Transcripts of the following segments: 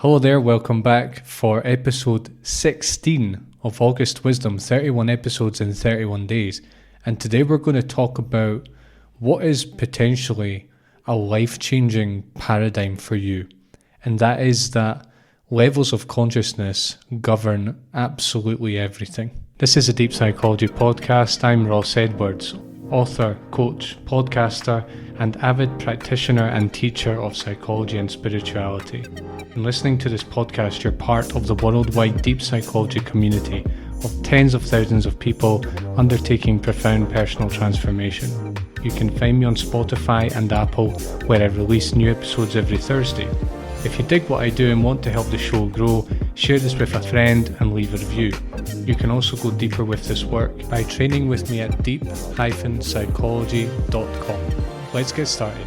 Hello there, welcome back for episode 16 of August Wisdom, 31 episodes in 31 days. And today we're going to talk about what is potentially a life-changing paradigm for you. And that is that levels of consciousness govern absolutely everything. This is a Deep Psychology podcast. I'm Ross Edwards, author, coach, podcaster, and avid practitioner and teacher of psychology and spirituality. In listening to this podcast, you're part of the worldwide deep psychology community of tens of thousands of people undertaking profound personal transformation. You can find me on Spotify and Apple, where I release new episodes every Thursday. If you dig what I do and want to help the show grow, share this with a friend and leave a review. You can also go deeper with this work by training with me at deep-psychology.com. Let's get started.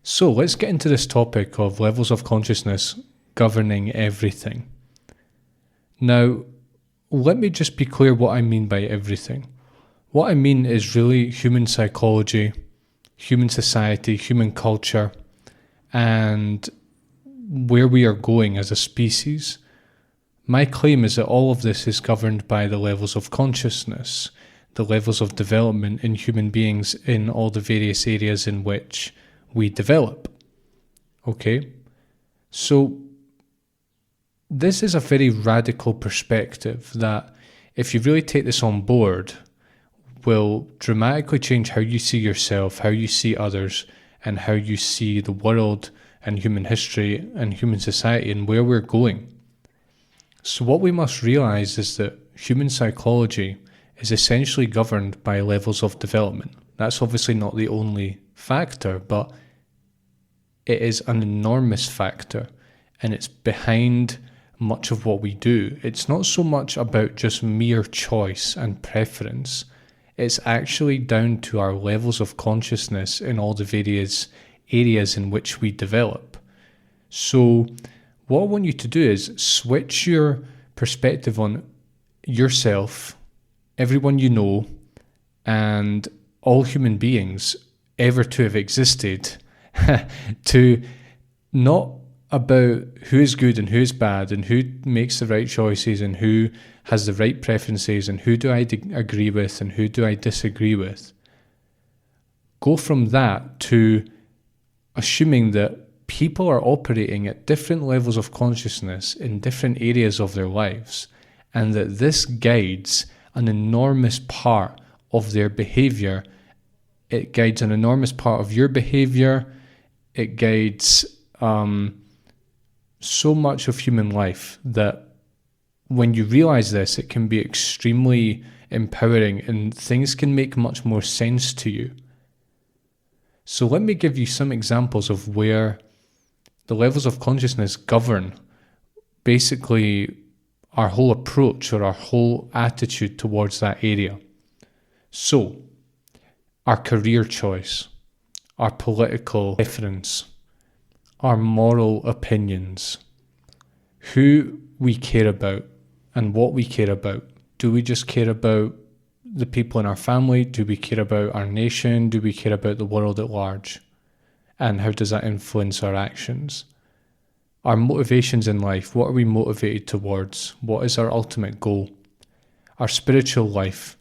So let's get into this topic of levels of consciousness governing everything. Now, let me just be clear what I mean by everything. What I mean is really human psychology, human society, human culture, and where we are going as a species. My claim is that all of this is governed by the levels of consciousness, the levels of development in human beings in all the various areas in which we develop. Okay? So this is a very radical perspective that, if you really take this on board, will dramatically change how you see yourself, how you see others, and how you see the world and human history and human society and where we're going. So what we must realize is that human psychology is essentially governed by levels of development. That's obviously not the only factor, but it is an enormous factor, and it's behind much of what we do. It's not so much about just mere choice and preference. It's actually down to our levels of consciousness in all the various areas in which we develop. So what I want you to do is switch your perspective on yourself, everyone you know, and all human beings ever to have existed to not about who is good and who is bad and who makes the right choices and who has the right preferences and who do I agree with and who do I disagree with. Go from that to assuming that people are operating at different levels of consciousness in different areas of their lives, and that this guides an enormous part of their behavior. It guides an enormous part of your behavior. It guides so much of human life that when you realize this, it can be extremely empowering and things can make much more sense to you. So let me give you some examples of where the levels of consciousness govern basically our whole approach or our whole attitude towards that area. So, our career choice, our political preference, our moral opinions, who we care about and what we care about. Do we just care about the people in our family? Do we care about our nation? Do we care about the world at large? And how does that influence our actions? Our motivations in life, what are we motivated towards? What is our ultimate goal? Our spiritual life,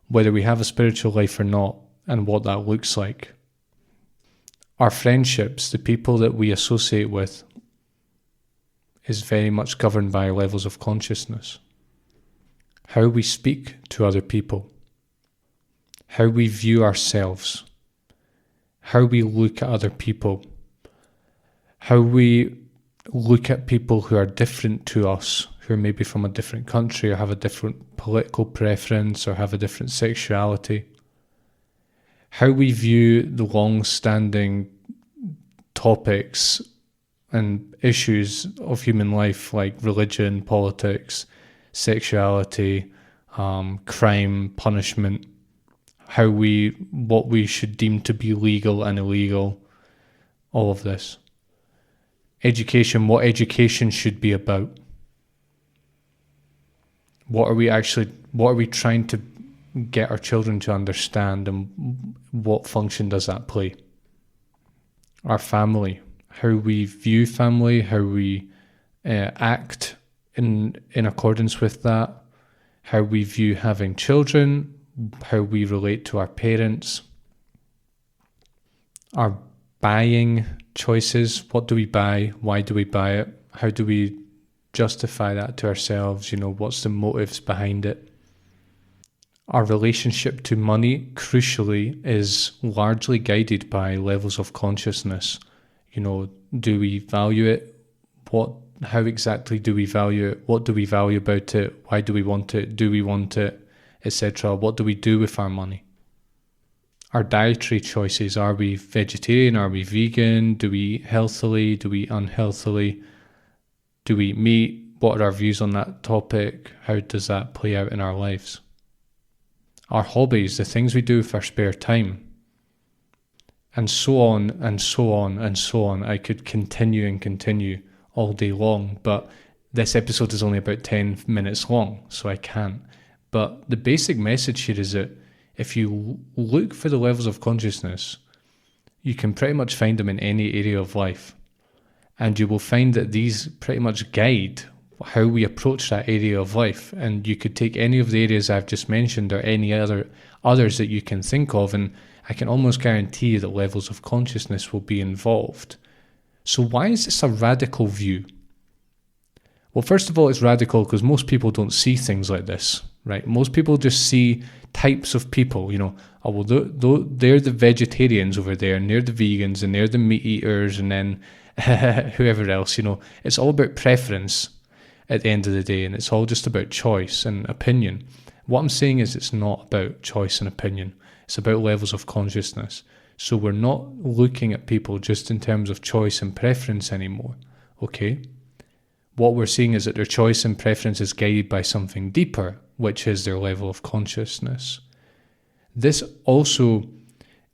whether we have a spiritual life or not, and what that looks like. Our friendships, the people that we associate with, is very much governed by levels of consciousness. How we speak to other people, how we view ourselves, how we look at other people, how we look at people who are different to us, who are maybe from a different country or have a different political preference or have a different sexuality, how we view the long-standing topics and issues of human life like religion, politics, sexuality, crime, punishment, what we should deem to be legal and illegal, all of this. Education, what education should be about. What are we trying to get our children to understand, and what function does that play? our family, how we view family, how we act in accordance with that, how we view having children, how we relate to our parents, our buying choices. What do we buy? Why do we buy it? How do we justify that to ourselves? What's the motives behind it? Our relationship to money, crucially, is largely guided by levels of consciousness. Do we value it? How exactly do we value it? What do we value about it? Why do we want it? Do we want it? Etc. What do we do with our money? Our dietary choices. Are we vegetarian? Are we vegan? Do we eat healthily? Do we eat unhealthily? Do we eat meat? What are our views on that topic? How does that play out in our lives? Our hobbies, the things we do with our spare time, and so on and so on and so on. I could continue and continue all day long, but this episode is only about 10 minutes long, so I can't. But the basic message here is that if you look for the levels of consciousness, you can pretty much find them in any area of life. And you will find that these pretty much guide how we approach that area of life. And you could take any of the areas I've just mentioned or any others that you can think of, and I can almost guarantee you that levels of consciousness will be involved. So why is this a radical view? Well, first of all, it's radical because most people don't see things like this, right? Most people just see types of people, they're the vegetarians over there, and they're the vegans, and they're the meat eaters, and then whoever else, It's all about preference at the end of the day, and it's all just about choice and opinion. What I'm saying is it's not about choice and opinion. It's about levels of consciousness. So we're not looking at people just in terms of choice and preference anymore, okay? What we're seeing is that their choice and preference is guided by something deeper, which is their level of consciousness. This also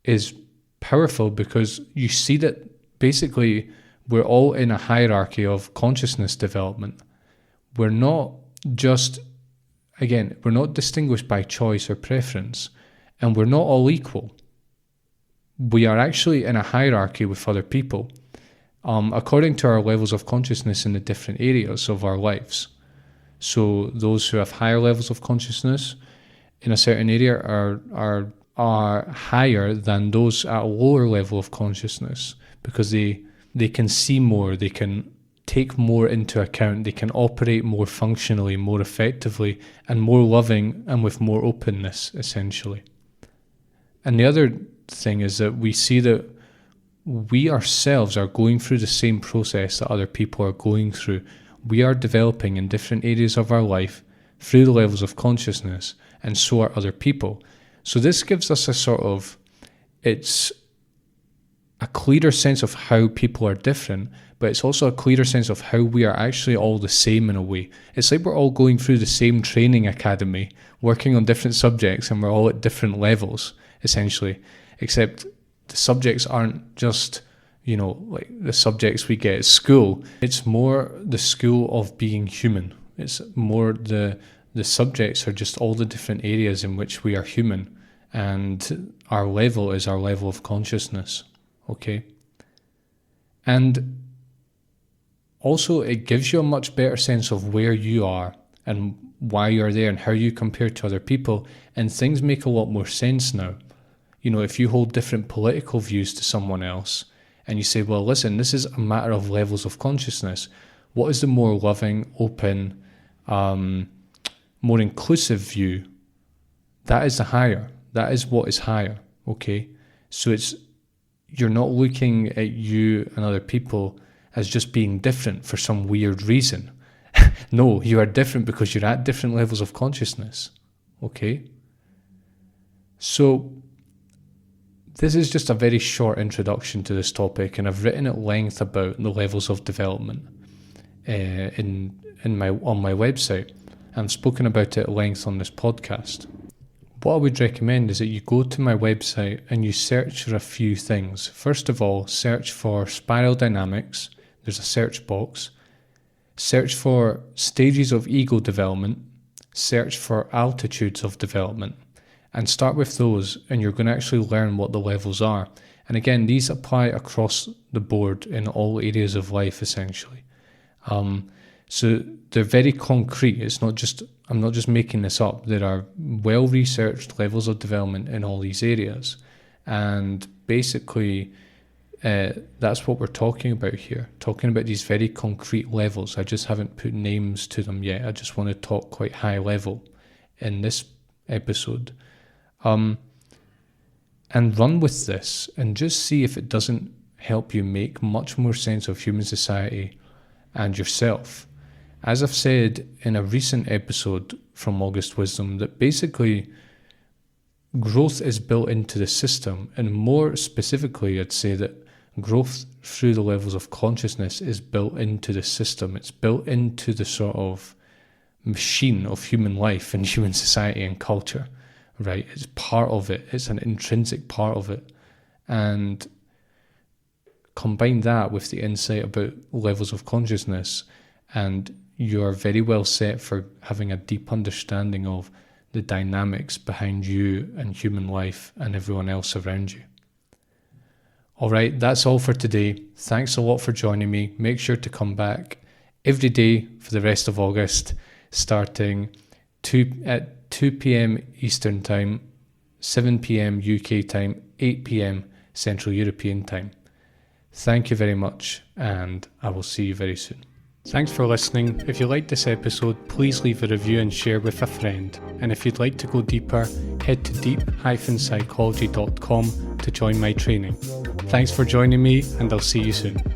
is powerful because you see that basically we're all in a hierarchy of consciousness development. We're not distinguished by choice or preference, and we're not all equal. We are actually in a hierarchy with other people, according to our levels of consciousness in the different areas of our lives. So those who have higher levels of consciousness in a certain area are higher than those at a lower level of consciousness because they can see more, they can take more into account, they can operate more functionally, more effectively, and more loving and with more openness, essentially. And the other thing is that we see that we ourselves are going through the same process that other people are going through. We are developing in different areas of our life through the levels of consciousness, and so are other people. So this gives us it's a clearer sense of how people are different, but it's also a clearer sense of how we are actually all the same in a way. It's like we're all going through the same training academy, working on different subjects, and we're all at different levels, essentially, except the subjects aren't just, like the subjects we get at school. It's more the school of being human. It's more the subjects are just all the different areas in which we are human, and our level is our level of consciousness, okay? And also it gives you a much better sense of where you are and why you're there and how you compare to other people, and things make a lot more sense now. If you hold different political views to someone else and you say, well, listen, this is a matter of levels of consciousness. What is the more loving, open, more inclusive view? That is the higher. That is what is higher, okay? So you're not looking at you and other people as just being different for some weird reason. No, you are different because you're at different levels of consciousness, okay? So this is just a very short introduction to this topic, and I've written at length about the levels of development on my website. I've spoken about it at length on this podcast. What I would recommend is that you go to my website and you search for a few things. First of all, search for spiral dynamics. There's a search box. Search for stages of ego development. Search for altitudes of development. And start with those, and you're going to actually learn what the levels are. And again, these apply across the board in all areas of life, essentially. So they're very concrete. I'm not just making this up. There are well-researched levels of development in all these areas. And basically, that's what we're talking about here. Talking about these very concrete levels. I just haven't put names to them yet. I just want to talk quite high level in this episode. And run with this and just see if it doesn't help you make much more sense of human society and yourself. As I've said in a recent episode from August Wisdom, that basically growth is built into the system, and more specifically, I'd say that growth through the levels of consciousness is built into the system. It's built into the sort of machine of human life and human society and culture. Right, it's part of it. It's an intrinsic part of it. And combine that with the insight about levels of consciousness, and you're very well set for having a deep understanding of the dynamics behind you and human life and everyone else around you. All right, that's all for today. Thanks a lot for joining me. Make sure to come back every day for the rest of August, starting at 2 p.m. Eastern Time, 7 p.m. UK time, 8 p.m. Central European Time. Thank you very much, and I will see you very soon. Thanks for listening. If you liked this episode, please leave a review and share with a friend. And if you'd like to go deeper, head to deep-psychology.com to join my training. Thanks for joining me, and I'll see you soon.